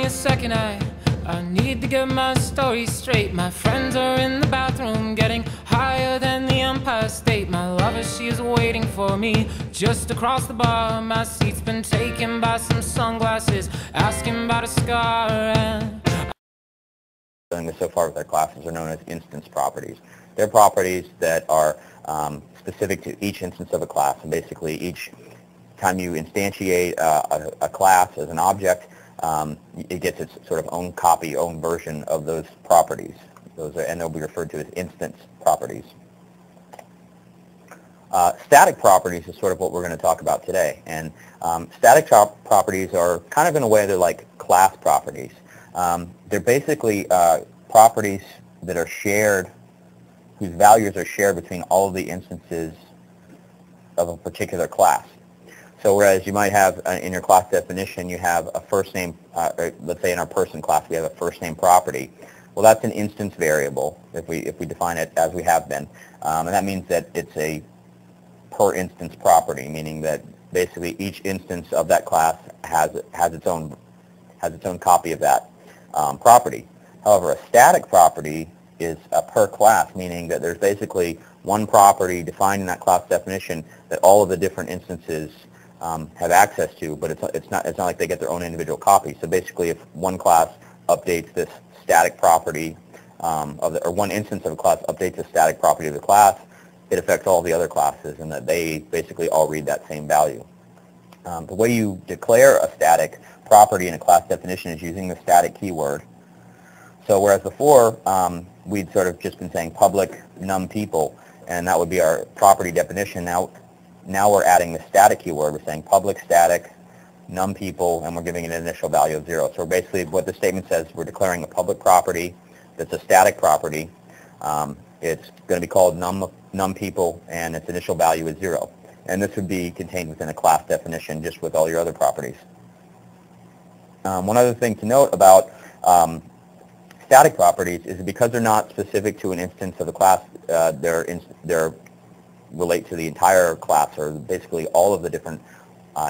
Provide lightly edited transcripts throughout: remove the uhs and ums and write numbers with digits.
a second, I need to get my story straight. My friends are in the bathroom getting higher than the Empire State. My lover, she is waiting for me just across the bar. My seat's been taken by some sunglasses asking about a scar. And doing this so far with our classes are known as instance properties. They're properties that are specific to each instance of a class, and basically each time you instantiate a class as an object, it gets its sort of own copy, own version of those properties. And they'll be referred to as instance properties. Static properties is sort of what we're going to talk about today. And static properties are kind of, in a way, they're like class properties. They're basically properties that are shared, whose values are shared between all of the instances of a particular class. So whereas you might have, in your class definition, you have a first name, let's say in our person class we have a first name property. Well, that's an instance variable if we define it as we have been. And that means that it's a per instance property, meaning that basically each instance of that class has its own copy of that property. However, a static property is a per class, meaning that there's basically one property defined in that class definition that all of the different instances have access to, but it's not like they get their own individual copy. So basically, if one class updates this static property or one instance of a class updates a static property of the class, it affects all the other classes, and that they basically all read that same value. The way you declare a static property in a class definition is using the static keyword. So whereas before we'd sort of just been saying public num people, and that would be our property definition. Now we're adding the static keyword. We're saying public static num people, and we're giving it an initial value of 0. So basically what the statement says, we're declaring a public property that's a static property. It's going to be called num people, and its initial value is 0. And this would be contained within a class definition, just with all your other properties. One other thing to note about static properties is that because they're not specific to an instance of the class, they're relate to the entire class, or basically all of the different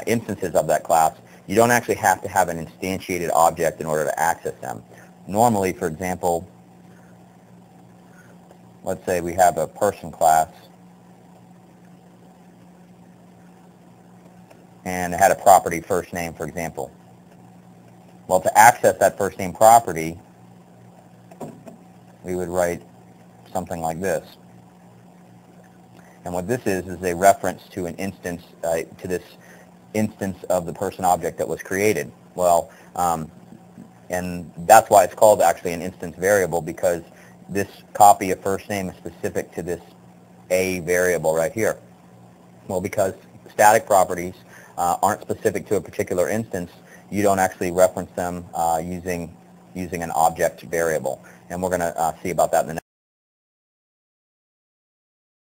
instances of that class. You don't actually have to have an instantiated object in order to access them. Normally, for example, let's say we have a person class and it had a property first name, for example. Well, to access that first name property, we would write something like this. And what this is a reference to an instance, to this instance of the person object that was created. Well, and that's why it's called actually an instance variable, because this copy of first name is specific to this A variable right here. Well, because static properties aren't specific to a particular instance, you don't actually reference them using an object variable. And we're going to see about that in the next